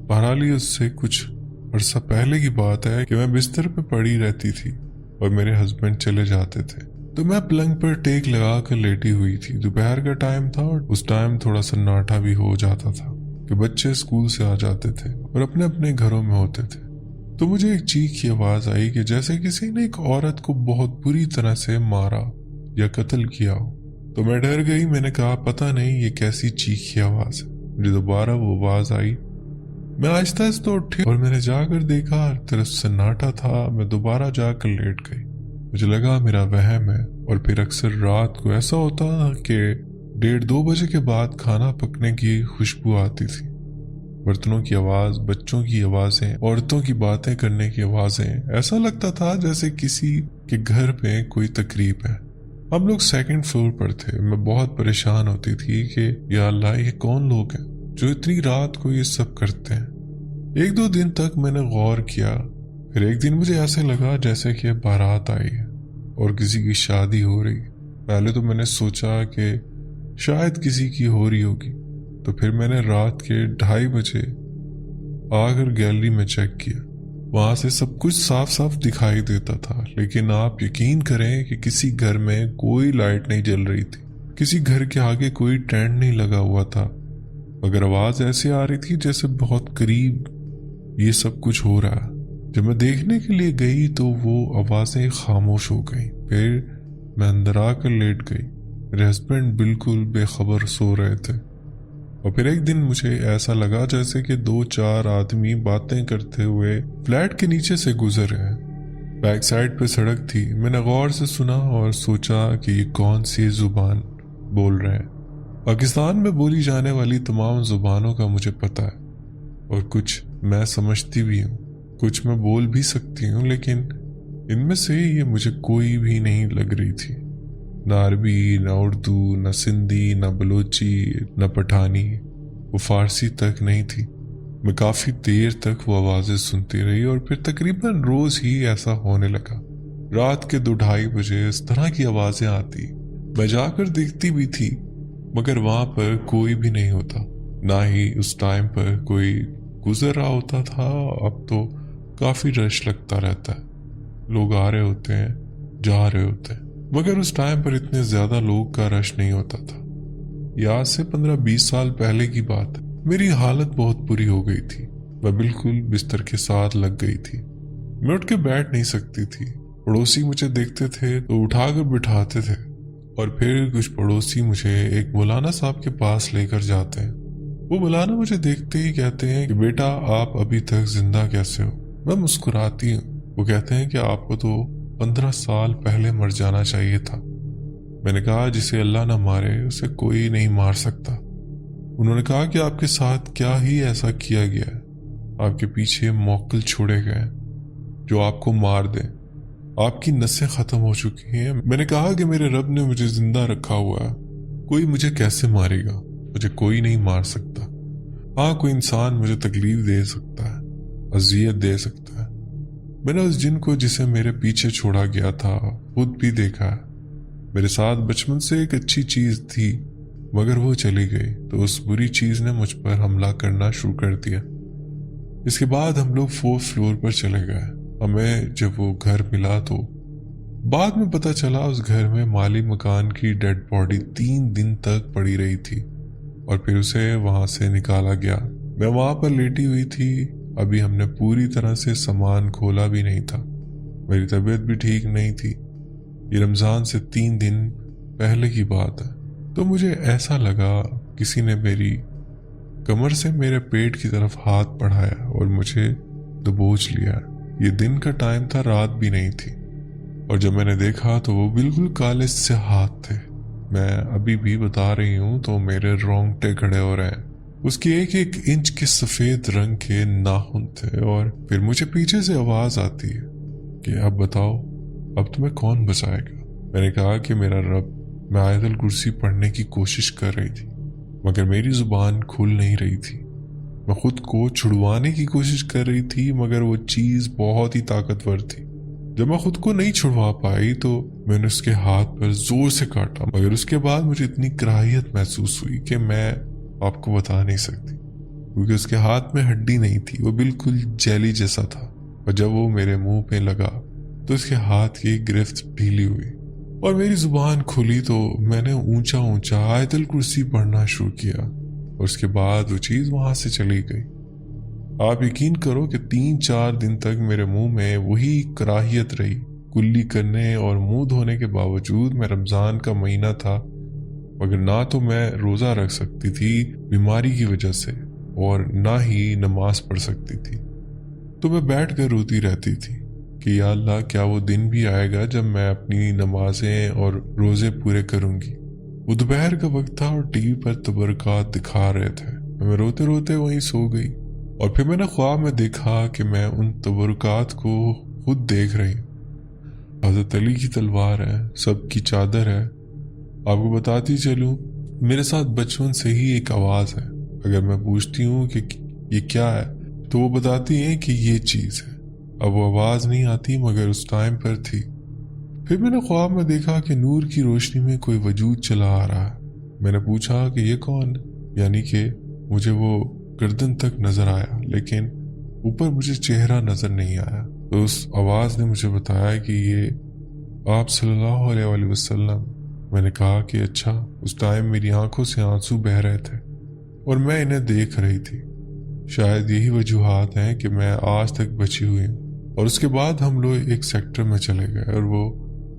बहरहाल ये उससे कुछ अरसा पहले की बात है कि मैं बिस्तर पे पड़ी रहती थी और मेरे हस्बैंड चले जाते थे, तो मैं पलंग पर टेक लगा कर लेटी हुई थी। दोपहर का टाइम था और उस टाइम थोड़ा सन्नाटा भी हो जाता था कि बच्चे स्कूल से आ जाते थे और अपने अपने घरों में होते थे। तो मुझे एक चीख की आवाज आई कि जैसे किसी ने एक औरत को बहुत बुरी तरह से मारा या कत्ल किया हो। तो मैं डर गई। मैंने कहा पता नहीं ये कैसी चीख की आवाज है। मुझे दोबारा वो आवाज आई। मैं आहिस्ता आहिस्ता उठी और मैंने जाकर देखा हर तरफ सन्नाटा था। मैं दोबारा जाकर लेट गई। मुझे लगा मेरा वहम है। और फिर अक्सर रात को ऐसा होता कि 1:30-2 बजे के बाद खाना पकने की खुशबू आती थी। बर्तनों की आवाज, बच्चों की आवाजें, औरतों की बातें करने की आवाजें। ऐसा लगता था जैसे किसी के घर में कोई तकरीब है। हम लोग 2nd फ्लोर पर थे। मैं बहुत परेशान होती थी कि या अल्लाह ये कौन लोग हैं जो इतनी रात को ये सब करते हैं। 1-2 दिन तक मैंने गौर किया। फिर एक दिन मुझे ऐसे लगा जैसे कि बारात आई है और किसी की शादी हो रही। पहले तो मैंने सोचा कि शायद किसी की हो रही होगी। तो फिर मैंने रात के 2:30 बजे आकर गैलरी में चेक किया। वहां से सब कुछ साफ साफ दिखाई देता था, लेकिन आप यकीन करें कि किसी घर में कोई लाइट नहीं जल रही थी। किसी घर के आगे कोई टेंट नहीं लगा हुआ था, मगर आवाज ऐसी आ रही थी जैसे बहुत करीब ये सब कुछ हो रहा है। जब मैं देखने के लिए गई तो वो आवाजें खामोश हो गई। फिर मैं अंदर आकर लेट गई। मेरे हस्बैंड बिल्कुल बेखबर सो रहे थे। और फिर एक दिन मुझे ऐसा लगा जैसे कि 2-4 आदमी बातें करते हुए फ्लैट के नीचे से गुजर रहे हैं। बैक साइड पे सड़क थी। मैंने गौर से सुना और सोचा कि ये कौन सी जुबान बोल रहे हैं। पाकिस्तान में बोली जाने वाली तमाम जुबानों का मुझे पता है और कुछ मैं समझती भी हूँ, कुछ मैं बोल भी सकती हूँ, लेकिन इनमें से ये मुझे कोई भी नहीं लग रही थी। न अरबी, न उर्दू, न सिंधी, न बलोची, न पठानी, वो फारसी तक नहीं थी। मैं काफ़ी देर तक वो आवाज़ें सुनती रही और फिर तकरीबन रोज़ ही ऐसा होने लगा। रात के 2-2:30 बजे इस तरह की आवाज़ें आती। मैं जाकर देखती भी थी, मगर वहाँ पर कोई भी नहीं होता। ना ही उस टाइम पर कोई गुजर रहा होता था। अब तो काफ़ी रश लगता रहता है, लोग आ रहे होते हैं, जा रहे होते हैं, मगर उस टाइम पर इतने ज़्यादा लोग का रश नहीं होता था। ये आज से 15-20 साल पहले की बात है। मेरी हालत बहुत बुरी हो गई थी। मैं बिल्कुल बिस्तर के साथ लग गई थी। मैं उठ के बैठ नहीं सकती थी। पड़ोसी मुझे देखते थे तो उठाकर बिठाते थे और फिर कुछ पड़ोसी मुझे एक मौलाना साहब के पास लेकर जाते हैं। वो मौलाना मुझे देखते ही कहते हैं कि बेटा आप अभी तक जिंदा कैसे हो? मैं मुस्कुराती हूँ। वो कहते हैं कि आपको तो 15 साल पहले मर जाना चाहिए था। मैंने कहा जिसे अल्लाह ना मारे उसे कोई नहीं मार सकता। उन्होंने कहा कि आपके साथ क्या ही ऐसा किया गया है, आपके पीछे मौक्किल छोड़े गए जो आपको मार दें, आपकी नसें खत्म हो चुकी हैं। मैंने कहा कि मेरे रब ने मुझे जिंदा रखा हुआ है, कोई मुझे कैसे मारेगा? मुझे कोई नहीं मार सकता। हाँ, कोई इंसान मुझे तकलीफ दे सकता है, अजियत दे सकता है। मैंने उस जिन को जिसे मेरे पीछे छोड़ा गया था खुद भी देखा है। मेरे साथ बचपन से एक अच्छी चीज थी, मगर वो चली गई तो उस बुरी चीज ने मुझ पर हमला करना शुरू कर दिया। इसके बाद हम लोग 4th फ्लोर पर चले गए। हमें जब वो घर मिला तो बाद में पता चला उस घर में माली मकान की डेड बॉडी 3 दिन तक पड़ी रही थी और फिर उसे वहां से निकाला गया। मैं वहां पर लेटी हुई थी। अभी हमने पूरी तरह से सामान खोला भी नहीं था। मेरी तबीयत भी ठीक नहीं थी। ये रमजान से 3 दिन पहले की बात है। तो मुझे ऐसा लगा किसी ने मेरी कमर से मेरे पेट की तरफ हाथ बढ़ाया और मुझे दबोच लिया। ये दिन का टाइम था, रात भी नहीं थी। और जब मैंने देखा तो वो बिल्कुल काले से हाथ थे। मैं अभी भी बता रही हूँ तो मेरे रोंगटे खड़े हो रहे हैं। उसकी 1-1 इंच के सफेद रंग के नाखून थे। और फिर मुझे पीछे से आवाज आती है कि अब बताओ, अब तुम्हें कौन बचाएगा? मैंने कहा कि मेरा रब। मैं आयतुल कुर्सी पढ़ने की कोशिश कर रही थी, मगर मेरी जुबान खुल नहीं रही थी। मैं खुद को छुड़वाने की कोशिश कर रही थी, मगर वो चीज़ बहुत ही ताकतवर थी। जब मैं खुद को नहीं छुड़वा पाई तो मैंने उसके हाथ पर जोर से काटा, मगर उसके बाद मुझे इतनी कराहियत महसूस हुई कि मैं आपको बता नहीं सकती, क्योंकि उसके हाथ में हड्डी नहीं थी, वो बिल्कुल जेली जैसा था। और जब वो मेरे मुंह पे लगा तो उसके हाथ की गिरफ्त ढीली हुई और मेरी जुबान खुली तो मैंने ऊंचा ऊंचा आयतल कुर्सी पढ़ना शुरू किया और उसके बाद वो चीज़ वहां से चली गई। आप यकीन करो कि 3-4 दिन तक मेरे मुंह में वही कराहियत रही। कुल्ली करने और मुंह धोने के बावजूद मैं रमज़ान का महीना था, मगर ना तो मैं रोज़ा रख सकती थी बीमारी की वजह से और ना ही नमाज पढ़ सकती थी। तो मैं बैठ कर रोती रहती थी कि या अल्लाह, क्या वो दिन भी आएगा जब मैं अपनी नमाजें और रोज़े पूरे करूंगी। वो दोपहर का वक्त था और टीवी पर तबरकात दिखा रहे थे। मैं रोते रोते वहीं सो गई और फिर मैंने ख्वाब में देखा कि मैं उन तबरकात को खुद देख रही हूँ। हज़रत अली की तलवार है, सबकी चादर है। आपको बताती चलूँ, मेरे साथ बचपन से ही एक आवाज़ है। अगर मैं पूछती हूँ कि ये क्या है तो वो बताती हैं कि ये चीज़ है। अब वो आवाज़ नहीं आती, मगर उस टाइम पर थी। फिर मैंने ख्वाब में देखा कि नूर की रोशनी में कोई वजूद चला आ रहा है। मैंने पूछा कि ये कौन, यानी कि मुझे वो गर्दन तक नज़र आया, लेकिन ऊपर मुझे चेहरा नज़र नहीं आया। तो उस आवाज़ ने मुझे बताया कि ये आप सल्लल्लाहु अलैहि वसल्लम। मैंने कहा कि अच्छा। उस टाइम मेरी आंखों से आंसू बह रहे थे और मैं इन्हें देख रही थी। शायद यही वजूहात हैं कि मैं आज तक बची हुई हूँ। और उसके बाद हम लोग एक सेक्टर में चले गए और वो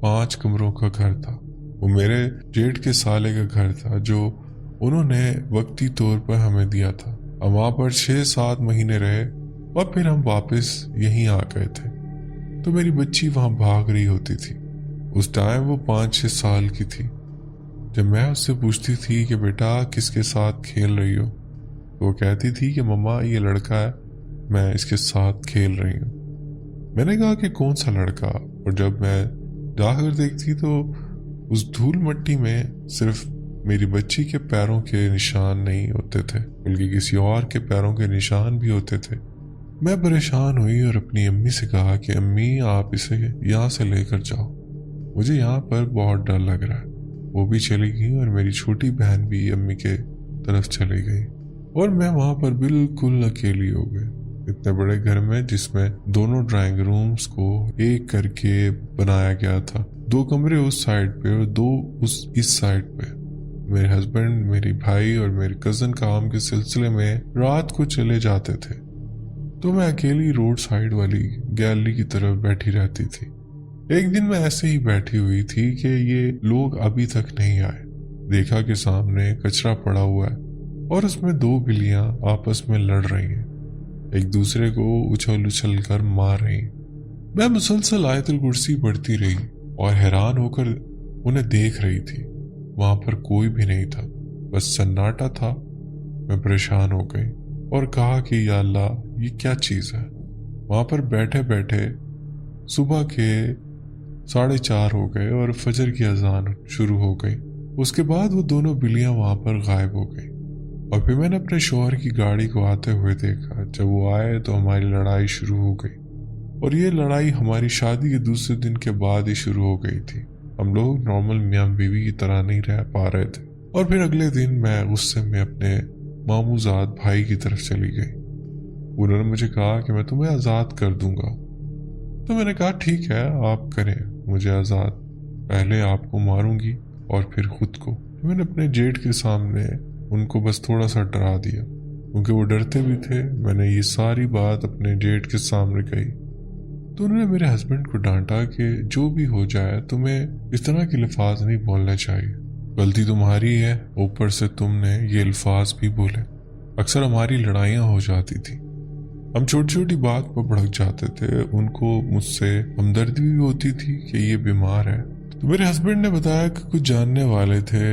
5 कमरों का घर था। वो मेरे जेठ के साले का घर था जो उन्होंने वक्ती तौर पर हमें दिया था। हम वहाँ पर 6-7 महीने रहे और फिर हम वापस यहीं आ गए थे। तो मेरी बच्ची वहाँ भाग रही होती थी। उस टाइम वो 5-6 साल की थी। जब मैं उससे पूछती थी कि बेटा किसके साथ खेल रही हो, तो वो कहती थी कि मम्मा ये लड़का है, मैं इसके साथ खेल रही हूँ। मैंने कहा कि कौन सा लड़का, और जब मैं जाकर देखती तो उस धूल मट्टी में सिर्फ मेरी बच्ची के पैरों के निशान नहीं होते थे, बल्कि किसी और के पैरों के निशान भी होते थे। मैं परेशान हुई और अपनी अम्मी से कहा कि अम्मी आप इसे यहाँ से लेकर जाओ, मुझे यहाँ पर बहुत डर लग रहा है। वो भी चली गई और मेरी छोटी बहन भी अम्मी के तरफ चली गई और मैं वहाँ पर बिल्कुल अकेली हो गई। इतने बड़े घर में जिसमें दोनों ड्राइंग रूम्स को एक करके बनाया गया था, 2 कमरे उस साइड पे और 2 इस साइड पे। मेरे हस्बैंड, मेरी भाई और मेरे कजन काम के सिलसिले में रात को चले जाते थे, तो मैं अकेली रोड साइड वाली गैलरी की तरफ बैठी रहती थी। एक दिन मैं ऐसे ही बैठी हुई थी कि ये लोग अभी तक नहीं आए। देखा कि सामने कचरा पड़ा हुआ है और उसमें 2 बिल्लियां आपस में लड़ रही हैं, एक दूसरे को उछल उछल कर मार रही। मैं मुसलसल आयतुल कुर्सी पढ़ती रही और हैरान होकर उन्हें देख रही थी। वहां पर कोई भी नहीं था, बस सन्नाटा था। मैं परेशान हो गई और कहा कि या अल्लाह, ये क्या चीज़ है। वहां पर बैठे बैठे सुबह के 4:30 हो गए और फजर की अजान शुरू हो गई। उसके बाद वो दोनों बिल्लियां वहां पर गायब हो गई और फिर मैंने अपने शौहर की गाड़ी को आते हुए देखा। जब वो आए तो हमारी लड़ाई शुरू हो गई और ये लड़ाई हमारी शादी के दूसरे दिन के बाद ही शुरू हो गई थी। हम लोग नॉर्मल मियाँ बीवी की तरह नहीं रह पा रहे थे। और फिर अगले दिन मैं गुस्से में अपने मामूजाद भाई की तरफ चली गई। उन्होंने मुझे कहा कि मैं तुम्हें आज़ाद कर दूंगा। तो मैंने कहा ठीक है, आप करें मुझे आज़ाद, पहले आपको मारूंगी और फिर खुद को। मैंने अपने जेठ के सामने उनको बस थोड़ा सा डरा दिया, क्योंकि वो डरते भी थे। मैंने ये सारी बात अपने जेठ के सामने कही तो उन्होंने मेरे हस्बैंड को डांटा कि जो भी हो जाए तुम्हें इस तरह के अल्फाज नहीं बोलने चाहिए, गलती तुम्हारी है, ऊपर से तुमने ये अल्फाज भी बोले। अक्सर हमारी लड़ाइयाँ हो जाती थी, हम छोटी छोटी बात पर भड़क जाते थे। उनको मुझसे हमदर्दी भी होती थी कि ये बीमार है। तो मेरे हस्बैंड ने बताया कि कुछ जानने वाले थे,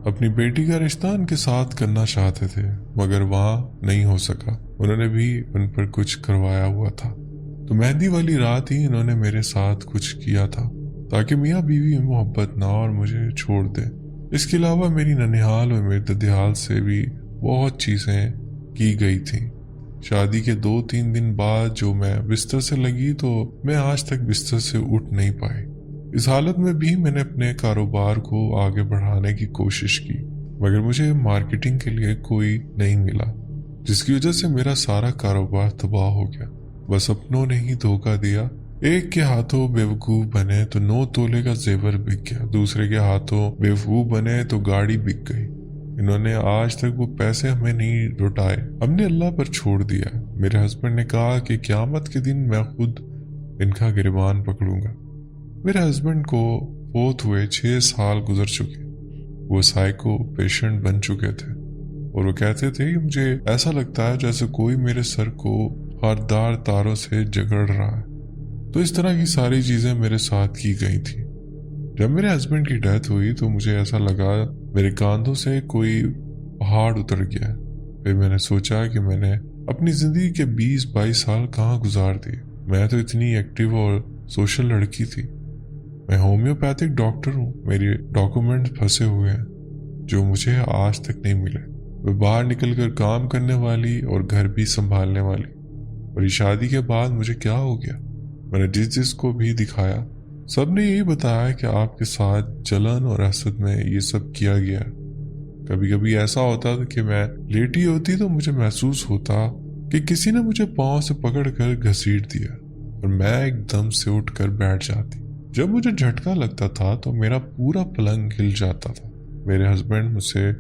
अपनी बेटी का रिश्ता उनके साथ करना चाहते थे, मगर वहाँ नहीं हो सका। उन्होंने भी उन पर कुछ करवाया हुआ था। तो मेहंदी वाली रात ही इन्होंने मेरे साथ कुछ किया था ताकि मियाँ बीवी में मोहब्बत ना और मुझे छोड़ दे। इसके अलावा मेरी ननिहाल और मेरे ददियाल से भी बहुत चीज़ें की गई थी। شادی کے 2-3 دن بعد جو میں بستر سے لگی تو میں آج تک بستر سے اٹھ نہیں پائی۔ اس حالت میں بھی میں نے اپنے کاروبار کو آگے بڑھانے کی کوشش کی، مگر مجھے مارکیٹنگ کے لیے کوئی نہیں ملا، جس کی وجہ سے میرا سارا کاروبار تباہ ہو گیا۔ بس اپنوں نے ہی دھوکہ دیا۔ ایک کے ہاتھوں بیوقوف بنے تو 9 تولے کا زیور بک گیا، دوسرے کے ہاتھوں بیوقوف بنے تو گاڑی بک گئی۔ انہوں نے آج تک وہ پیسے ہمیں نہیں لوٹائے، ہم نے اللہ پر چھوڑ دیا۔ میرے ہسبینڈ نے کہا کہ قیامت کے دن میں خود ان کا گریبان پکڑوں گا۔ میرے ہسبینڈ کو فوت ہوئے 6 سال گزر چکے، وہ سائیکو پیشنٹ بن چکے تھے، اور وہ کہتے تھے کہ مجھے ایسا لگتا ہے جیسے کوئی میرے سر کو خاردار تاروں سے جگڑ رہا ہے۔ تو اس طرح کی ساری چیزیں میرے ساتھ کی گئی تھی۔ جب میرے ہسبینڈ کی ڈیتھ ہوئی تو مجھے ایسا لگا میرے کاندھوں سے کوئی پہاڑ اتر گیا۔ پھر میں نے سوچا کہ میں نے اپنی زندگی کے 20-22 سال کہاں گزار دیے۔ میں تو اتنی ایکٹیو اور سوشل لڑکی تھی۔ میں ہومیوپیتھک ڈاکٹر ہوں، میرے ڈاکومنٹ پھنسے ہوئے ہیں جو مجھے آج تک نہیں ملے۔ میں باہر نکل کر کام کرنے والی اور گھر بھی سنبھالنے والی، اور یہ شادی کے بعد مجھے کیا ہو گیا؟ میں نے جس کو بھی دکھایا سب نے یہی بتایا کہ آپ کے ساتھ جلن اور حسد میں یہ سب کیا گیا۔ کبھی کبھی ایسا ہوتا تھا کہ میں لیٹی ہوتی تو مجھے محسوس ہوتا کہ کسی نے مجھے پاؤں سے پکڑ کر گھسیٹ دیا، اور میں ایک دم سے اٹھ کر بیٹھ جاتی۔ جب مجھے جھٹکا لگتا تھا تو میرا پورا پلنگ ہل جاتا تھا۔ میرے ہسبینڈ مجھ سے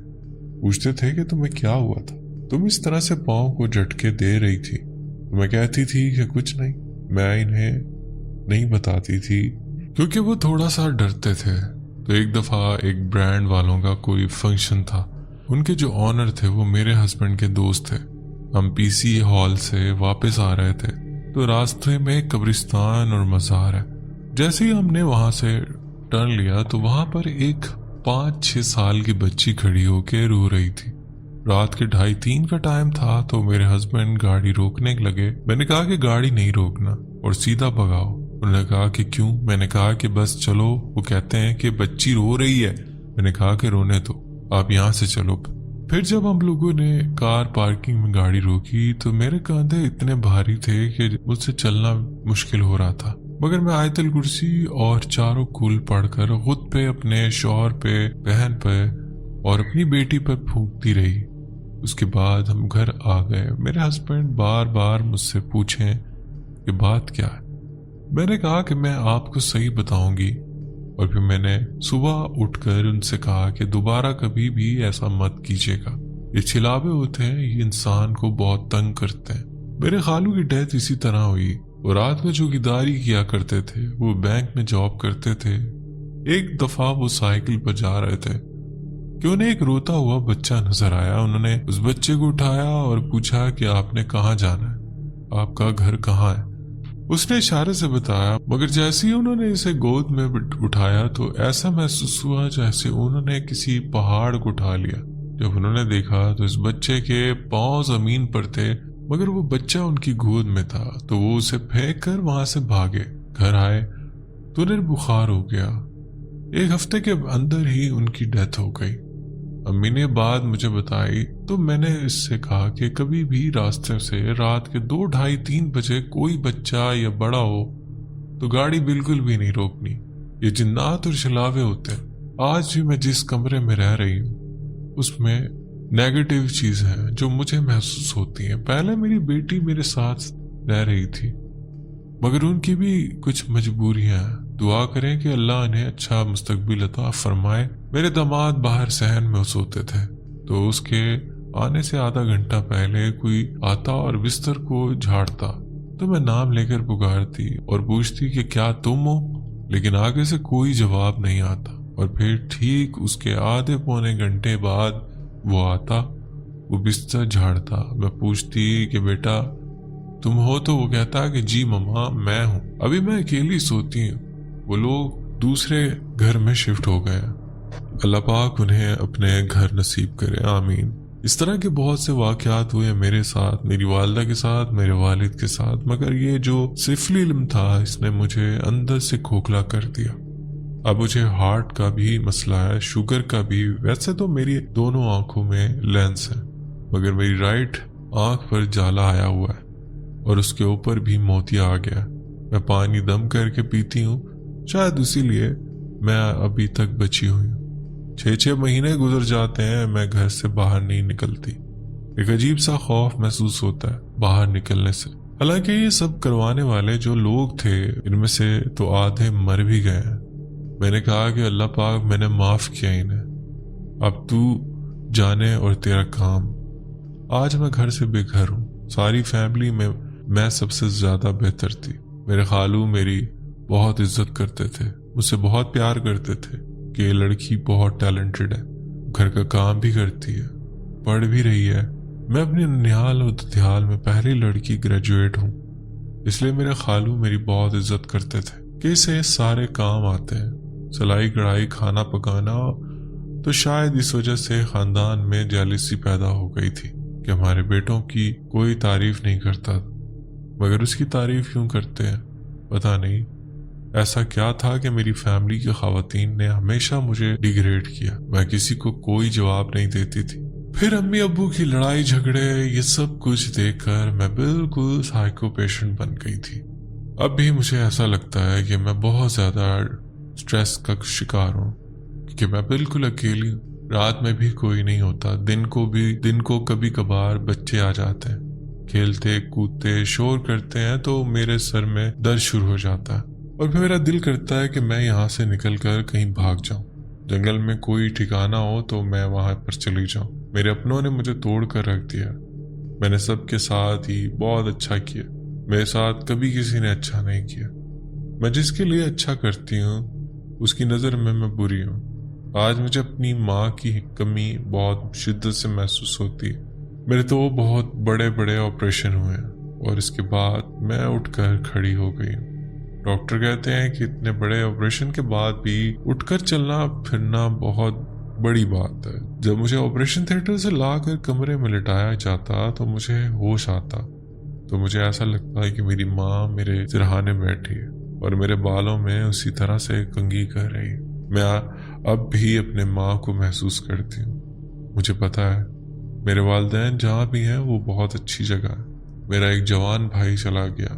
پوچھتے تھے کہ تمہیں کیا ہوا تھا، تم اس طرح سے پاؤں کو جھٹکے دے رہی تھی؟ تو میں کہتی تھی کہ کچھ نہیں۔ میں انہیں نہیں بتاتی تھی کیونکہ وہ تھوڑا سا ڈرتے تھے۔ تو ایک دفعہ ایک برانڈ والوں کا کوئی فنکشن تھا، ان کے جو آنر تھے وہ میرے ہسبینڈ کے دوست تھے۔ ہم پی سی ہال سے واپس آ رہے تھے تو راستے میں قبرستان اور مزار ہے۔ جیسے ہی ہم نے وہاں سے ٹرن لیا تو وہاں پر ایک 5-6 سال کی بچی کھڑی ہو کے رو رہی تھی۔ رات کے 2:30 کا ٹائم تھا تو میرے ہسبینڈ گاڑی روکنے لگے۔ میں نے کہا کہ گاڑی نہیں روکنا اور سیدھا بھگاؤ۔ انہوں نے کہا کہ کیوں؟ میں نے کہا کہ بس چلو، وہ کہتے ہیں کہ بچی رو رہی ہے۔ میں نے کہا کہ رونے دو، آپ یہاں سے چلو۔ پھر جب ہم لوگوں نے کار پارکنگ میں گاڑی روکی تو میرے کاندھے اتنے بھاری تھے کہ مجھ سے چلنا مشکل ہو رہا تھا، مگر میں آیت الکرسی اور چاروں کل پڑھ کر خود پہ، اپنے شوہر پہ، بہن پہ اور اپنی بیٹی پر پھونکتی رہی۔ اس کے بعد ہم گھر آ گئے۔ میرے ہسبینڈ بار بار مجھ سے پوچھیں کہ بات کیا ہے۔ میں نے کہا کہ میں آپ کو صحیح بتاؤں گی، اور پھر میں نے صبح اٹھ کر ان سے کہا کہ دوبارہ کبھی بھی ایسا مت کیجیے گا، یہ چھلاوے ہوتے ہیں، یہ انسان کو بہت تنگ کرتے ہیں۔ میرے خالو کی ڈیتھ اسی طرح ہوئی، اور رات میں چوکیداری کیا کرتے تھے، وہ بینک میں جاب کرتے تھے۔ ایک دفعہ وہ سائیکل پر جا رہے تھے کہ انہیں ایک روتا ہوا بچہ نظر آیا۔ انہوں نے اس بچے کو اٹھایا اور پوچھا کہ آپ نے کہاں جانا ہے، آپ کا گھر کہاں ہے؟ اس نے اشارے سے بتایا، مگر جیسے ہی انہوں نے اسے گود میں اٹھایا تو ایسا محسوس ہوا جیسے انہوں نے کسی پہاڑ کو اٹھا لیا۔ جب انہوں نے دیکھا تو اس بچے کے پاؤں زمین پر تھے، مگر وہ بچہ ان کی گود میں تھا، تو وہ اسے پھینک کر وہاں سے بھاگے۔ گھر آئے تو انہیں بخار ہو گیا۔ 1 ہفتے کے اندر ہی ان کی ڈیتھ ہو گئی۔ امی نے بات مجھے بتائی تو میں نے اس سے کہا کہ کبھی بھی راستے سے رات کے 2, 2:30, 3 بجے کوئی بچہ یا بڑا ہو تو گاڑی بالکل بھی نہیں روکنی، یہ جنات اور چھلاوے ہوتے ہیں۔ آج بھی میں جس کمرے میں رہ رہی ہوں اس میں نیگیٹو چیز ہے جو مجھے محسوس ہوتی ہیں۔ پہلے میری بیٹی میرے ساتھ رہ رہی تھی، مگر ان کی بھی کچھ مجبوریاں ہیں۔ دعا کریں کہ اللہ انہیں اچھا مستقبل عطا فرمائے۔ میرے داماد باہر صحن میں سوتے تھے تو اس کے آنے سے آدھا گھنٹہ پہلے کوئی آتا اور بستر کو جھاڑتا تو میں نام لے کر پکارتی اور پوچھتی کہ کیا تم ہو، لیکن آگے سے کوئی جواب نہیں آتا۔ اور پھر ٹھیک اس کے آدھے پونے گھنٹے بعد وہ آتا، وہ بستر جھاڑتا۔ میں پوچھتی کہ بیٹا تم ہو؟ تو وہ کہتا کہ جی مما میں ہوں، ابھی میں اکیلی سوتی ہوں، وہ لوگ دوسرے گھر میں شفٹ ہو گئے۔ اللہ پاک انہیں اپنے گھر نصیب کرے، آمین۔ اس طرح کے بہت سے واقعات ہوئے میرے ساتھ، میری والدہ کے ساتھ، میرے والد کے ساتھ، مگر یہ جو سفلی علم تھا اس نے مجھے اندر سے کھوکھلا کر دیا۔ اب مجھے ہارٹ کا بھی مسئلہ ہے، شوگر کا بھی۔ ویسے تو میری دونوں آنکھوں میں لینس ہے، مگر میری رائٹ आंख पर जाला आया हुआ है और उसके ऊपर भी मोतिया आ गया। मैं पानी दम करके पीती हूँ, शायद इसीलिए मैं अभी तक बची हुई हूँ। 6-6 महीने गुजर जाते हैं, मैं घर से बाहर नहीं निकलती। एक अजीब सा खौफ महसूस होता है बाहर निकलने से। हालांकि ये सब करवाने वाले जो लोग थे, इनमें से तो आधे मर भी गए हैं। मैंने कहा कि अल्लाह पाक, मैंने माफ किया इन्हें, अब तू जाने और तेरा काम। आज मैं घर से बेघर हूँ। सारी फैमिली में मैं सबसे ज्यादा बेहतर थी। मेरे खालू मेरी बहुत इज्जत करते थे, मुझसे बहुत प्यार करते थे कि ये लड़की बहुत टैलेंटेड है, घर का काम भी करती है, पढ़ भी रही है। मैं अपने ननिहाल और ददियाल में पहली लड़की ग्रेजुएट हूँ, इसलिए मेरे खालू मेरी बहुत इज्जत करते थे कि इसे सारे काम आते हैं, सिलाई कढ़ाई खाना पकाना। तो शायद इस वजह से खानदान में जेलसी पैदा हो गई थी कि हमारे बेटों की कोई तारीफ नहीं करता, मगर उसकी तारीफ क्यों करते हैं पता नहीं। ऐसा क्या था कि मेरी फैमिली की खवातीन ने हमेशा मुझे डिग्रेड किया। मैं किसी को कोई जवाब नहीं देती थी। फिर अम्मी अब्बू की लड़ाई झगड़े, ये सब कुछ देखकर मैं बिल्कुल साइको पेशेंट बन गई थी। अब भी मुझे ऐसा लगता है कि मैं बहुत ज्यादा स्ट्रेस का शिकार हूँ, क्योंकि मैं बिल्कुल अकेली हूँ। रात में भी कोई नहीं होता, दिन को कभी कभार बच्चे आ जाते हैं, खेलते कूदते शोर करते हैं, तो मेरे सर में दर्द शुरू हो जाता है और फिर मेरा दिल करता है कि मैं यहाँ से निकलकर कहीं भाग जाऊं। जंगल में कोई ठिकाना हो तो मैं वहां पर चली जाऊं। मेरे अपनों ने मुझे तोड़ कर रख दिया। मैंने सबके साथ ही बहुत अच्छा किया, मेरे साथ कभी किसी ने अच्छा नहीं किया। मैं जिसके लिए अच्छा करती हूँ उसकी नज़र में मैं बुरी हूँ। आज मुझे अपनी माँ की कमी बहुत शिद्दत से महसूस होती है। मेरे तो बहुत बड़े बड़े ऑपरेशन हुए हैं और इसके बाद मैं उठकर खड़ी हो गई हूँ। डॉक्टर कहते हैं कि इतने बड़े ऑपरेशन के बाद भी उठकर चलना फिरना बहुत बड़ी बात है। जब मुझे ऑपरेशन थिएटर से लाकर कमरे में लिटाया जाता तो मुझे होश आता, तो मुझे ऐसा लगता है कि मेरी माँ मेरे सिरहाने बैठी है और मेरे बालों में उसी तरह से कंघी कर रही है। मैं अब भी अपने माँ को महसूस करती हूँ। मुझे पता है मेरे वालिदैन जहाँ भी हैं वो बहुत अच्छी जगह है। मेरा एक जवान भाई चला गया,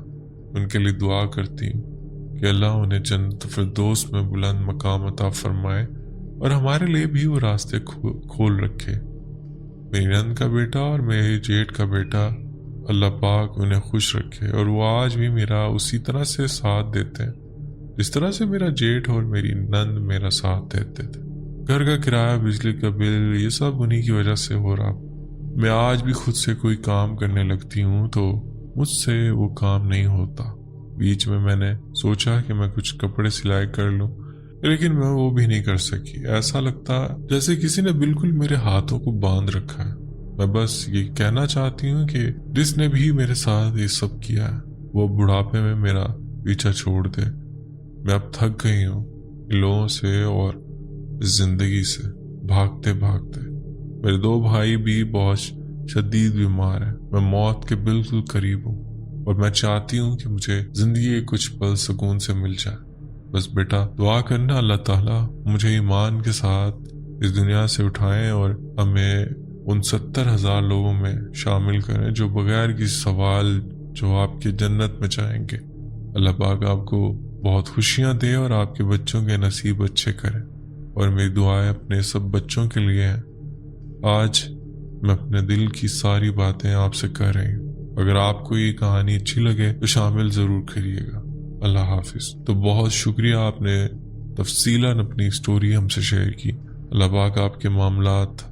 उनके लिए दुआ करती हूँ कि अल्लाह उन्हें जन्नत फिरदौस में बुलंद मकाम अता फरमाए और हमारे लिए भी वो रास्ते खोल रखे। मेरी नंद का बेटा और मेरे जेठ का बेटा, अल्लाह पाक उन्हें खुश रखे और वो आज भी मेरा उसी तरह से साथ देते हैं जिस तरह से मेरा जेठ और मेरी नंद मेरा साथ देते थे। घर का किराया, बिजली का बिल, ये सब उन्हीं की वजह से हो रहा। मैं आज भी खुद से कोई काम करने लगती हूँ तो मुझसे वो काम नहीं होता। बीच में मैंने सोचा कि मैं कुछ कपड़े सिलाई कर लूं, लेकिन मैं वो भी नहीं कर सकी। ऐसा लगता जैसे किसी ने बिल्कुल मेरे हाथों को बांध रखा है। मैं बस ये कहना चाहती हूँ कि जिसने भी मेरे साथ ये सब किया है वो बुढ़ापे में मेरा पीछा छोड़ दे। मैं अब थक गई हूँ इन लोगों से और इस जिंदगी से भागते भागते। मेरे 2 भाई भी बहुत शदीद बीमार हैं। मैं मौत के बिल्कुल करीब हूँ और मैं चाहती हूँ कि मुझे जिंदगी के कुछ पल सुकून से मिल जाए। बस बेटा दुआ करना अल्लाह ताला मुझे ईमान के साथ इस दुनिया से उठाएं और हमें उन 70,000 लोगों में शामिल करें जो बगैर किसी सवाल जवाब के जन्नत में जाएंगे। अल्लाह पाक आपको बहुत खुशियाँ दे और आपके बच्चों के नसीब अच्छे करे। और मेरी दुआएं अपने सब बच्चों के लिए हैं। आज मैं अपने दिल की सारी बातें आपसे कह रही हूँ। अगर आपको ये कहानी अच्छी लगे तो शामिल जरूर करिएगा। अल्लाह हाफिज। तो बहुत शुक्रिया, आपने तफसीलन अपनी स्टोरी हमसे शेयर की। अल्लाह पाक आपके मामलात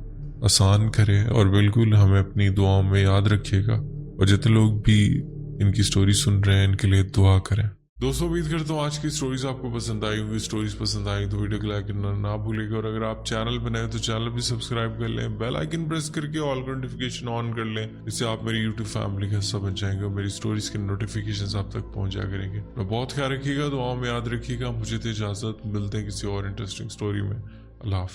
आसान करे और बिल्कुल हमें अपनी दुआओं में याद रखिएगा। और जितने लोग भी इनकी स्टोरी सुन रहे हैं इनके लिए दुआ करें। दोस्तों उम्मीद करता हूँ आज की स्टोरीज आपको पसंद आई होंगी। स्टोरीज पसंद आई तो वीडियो को लाइक करना ना भूलिएगा। और अगर आप चैनल पर नए तो चैनल भी सब्सक्राइब कर लें, बेल आइकन प्रेस करके ऑल का नोटिफिकेशन ऑन कर लें, जिससे आप मेरी यूट्यूब फैमिली का हिस्सा बन जाएंगे और मेरी स्टोरीज के नोटिफिकेशन आप तक पहुंच जाया करेंगे। मैं बहुत ख्याल रखिएगा, दुआओं में याद रखिएगा। मुझे तो इजाजत, मिलते हैं किसी और इंटरेस्टिंग स्टोरी में। अल्लाह हाफिज।